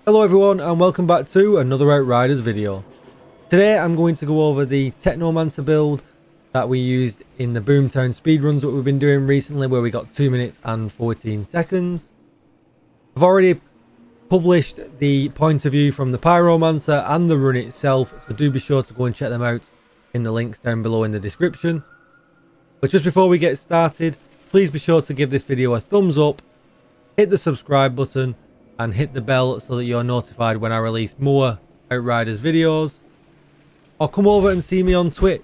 Hello everyone and welcome back to another Outriders video. Today I'm going to go over the Technomancer build that we used in the Boomtown speedruns that we've been doing recently, where we got 2 minutes and 14 seconds. I've already published the point of view from the pyromancer and the run itself, so do be sure to go and check them out in the links down below in the description. But just before we get started, please be sure to give this video a thumbs up, hit the subscribe button and hit the bell so that you're notified when I release more Outriders videos. Or come over and see me on Twitch,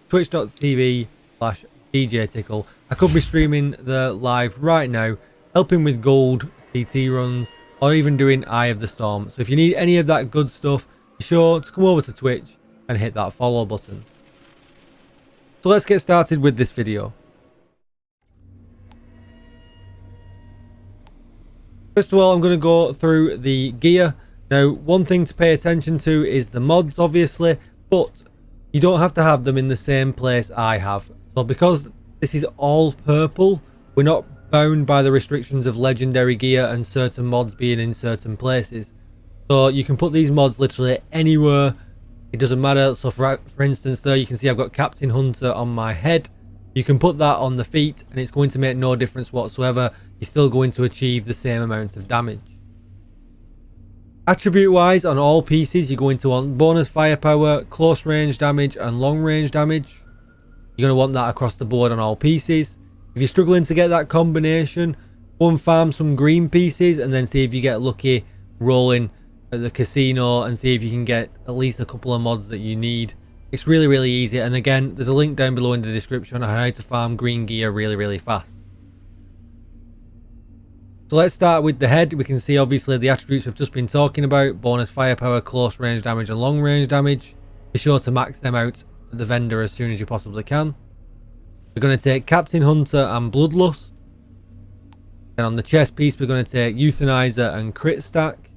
twitch.tv/DJTICKLE. I could be streaming the live right now, helping with gold CT runs, or even doing Eye of the Storm. So if you need any of that good stuff, be sure to come over to Twitch and hit that follow button. So let's get started with this video. First of all, I'm going to go through the gear. Now, one thing to pay attention to is the mods, obviously, but you don't have to have them in the same place I have. So because this is all purple, we're not bound by the restrictions of legendary gear and certain mods being in certain places. So you can put these mods literally anywhere. It doesn't matter. So for instance, there you can see I've got Captain Hunter on my head. You can put that on the feet and it's going to make no difference whatsoever. You're still going to achieve the same amount of damage. Attribute wise, on all pieces you're going to want bonus firepower, close range damage and long range damage. You're going to want that across the board on all pieces. If you're struggling to get that combination, go and farm some green pieces and then see if you get lucky rolling at the casino and see if you can get at least a couple of mods that you need. It's really easy, and again there's a link down below in the description on how to farm green gear really fast. So let's start with the head. We can see obviously the attributes we've just been talking about: bonus firepower, close range damage and long range damage. Be sure to max them out at the vendor as soon as you possibly can. We're going to take Captain Hunter and Bloodlust. And on the chest piece we're going to take Euthanizer and Crit Stack.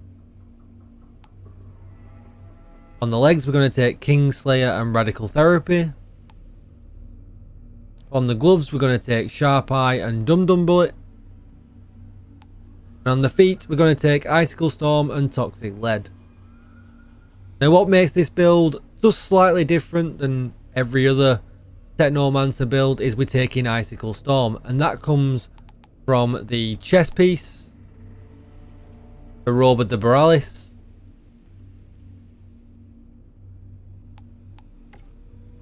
On the legs we're going to take Kingslayer and Radical Therapy. On the gloves we're going to take Sharp Eye and Dum Dum Bullet. And on the feet we're going to take Icicle Storm and Toxic Lead. Now what makes this build just slightly different than every other Technomancer build is we're taking Icicle Storm, and that comes from the chest piece, the robe of the Borealis,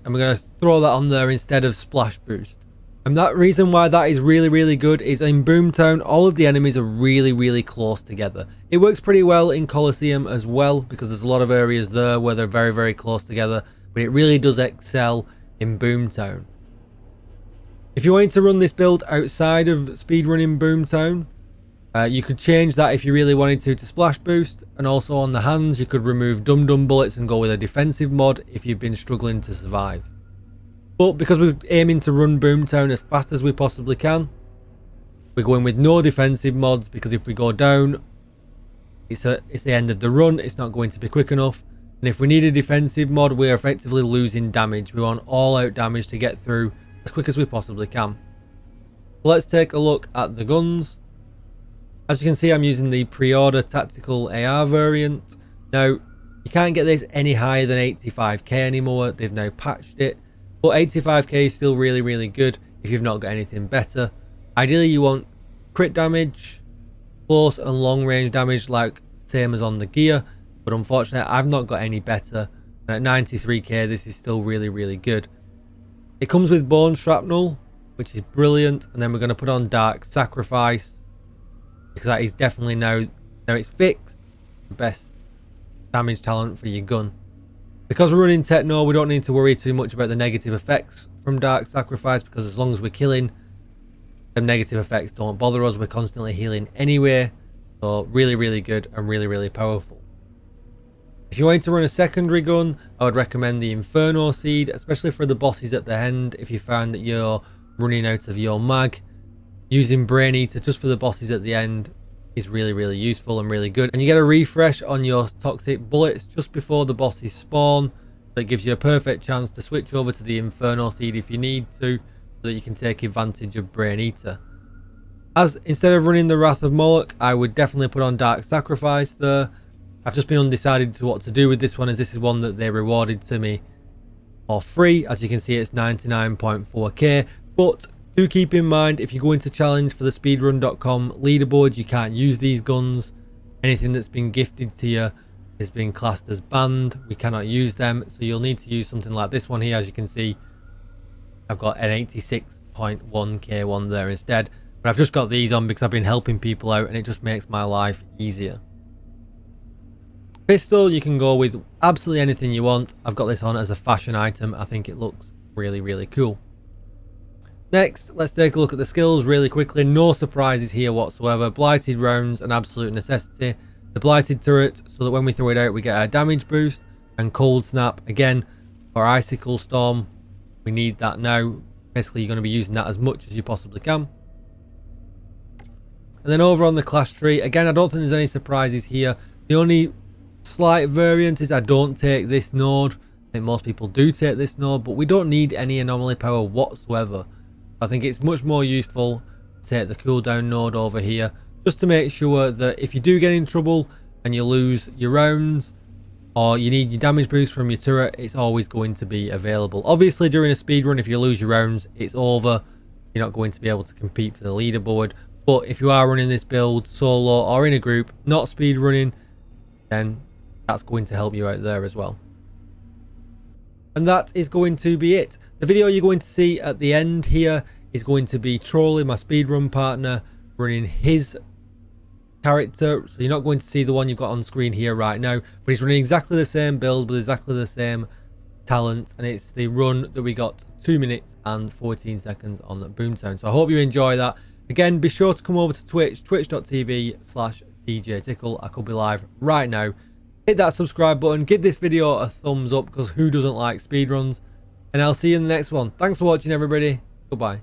and we're going to throw that on there instead of Splash Boost. And that reason why that is really good is in Boomtown all of the enemies are really close together. It works pretty well in Coliseum as well because there's a lot of areas there where they're very close together, but it really does excel in Boomtown. If you wanted to run this build outside of speedrunning Boomtown, you could change that if you really wanted to Splash Boost, and also on the hands you could remove Dum Dum Bullets and go with a defensive mod if you've been struggling to survive. But because we're aiming to run Boomtown as fast as we possibly can, we're going with no defensive mods, because if we go down, it's the end of the run, it's not going to be quick enough. And if we need a defensive mod, we're effectively losing damage. We want all out damage to get through as quick as we possibly can. Let's take a look at the guns. As you can see, I'm using the pre-order tactical AR variant. Now, you can't get this any higher than 85k anymore. They've now patched it. But 85k is still really good if you've not got anything better. Ideally, you want crit damage, close and long range damage, like same as on the gear. But unfortunately, I've not got any better. And at 93k, this is still really good. It comes with Bone Shrapnel, which is brilliant. And then we're going to put on Dark Sacrifice, because that is definitely now it's fixed, the best damage talent for your gun. Because we're running Techno, we don't need to worry too much about the negative effects from Dark Sacrifice, because as long as we're killing, the negative effects don't bother us. We're constantly healing anyway. So really good and really powerful. If you wanted to run a secondary gun, I would recommend the Inferno Seed, especially for the bosses at the end. If you find that you're running out of your mag, using Brain Eater just for the bosses at the end is really useful and really good. And you get a refresh on your toxic bullets just before the bosses spawn, so it gives you a perfect chance to switch over to the Inferno Seed if you need to, so that you can take advantage of Brain Eater. As instead of running the Wrath of Moloch, I would definitely put on Dark Sacrifice there. I've just been undecided to what to do with this one, as this is one that they rewarded to me for free. As you can see, it's 99.4k, but do keep in mind, if you go into challenge for the speedrun.com leaderboard, you can't use these guns. Anything that's been gifted to you has been classed as banned. We cannot use them, so you'll need to use something like this one here. As you can see, I've got an 86.1k one there instead, but I've just got these on because I've been helping people out and it just makes my life easier. Pistol, you can go with absolutely anything you want. I've got this on as a fashion item. I think it looks really, really cool. Next, let's take a look at the skills really quickly. No surprises here whatsoever. Blighted rounds, an absolute necessity. The blighted turret, so that when we throw it out we get a damage boost. And cold snap, again, for icicle storm. We need that now. Basically, you're going to be using that as much as you possibly can. And then over on the class tree, again, I don't think there's any surprises here. The only slight variant is I don't take this node. I think most people do take this node, but we don't need any anomaly power whatsoever. I think it's much more useful to take the cooldown node over here, just to make sure that if you do get in trouble and you lose your rounds, or you need your damage boost from your turret, it's always going to be available. Obviously, during a speed run, if you lose your rounds, it's over. You're not going to be able to compete for the leaderboard. But if you are running this build solo or in a group, not speed running, then that's going to help you out there as well. And that is going to be it. The video you're going to see at the end here is going to be Trolley, my speedrun partner, running his character. So you're not going to see the one you've got on screen here right now, but he's running exactly the same build with exactly the same talent, and it's the run that we got 2 minutes and 14 seconds on Boomtown. So I hope you enjoy that. Again, be sure to come over to Twitch, twitch.tv/DJTICKLE. I could be live right now. Hit that subscribe button, give this video a thumbs up, because who doesn't like speedruns? And I'll see you in the next one. Thanks for watching, everybody. Goodbye.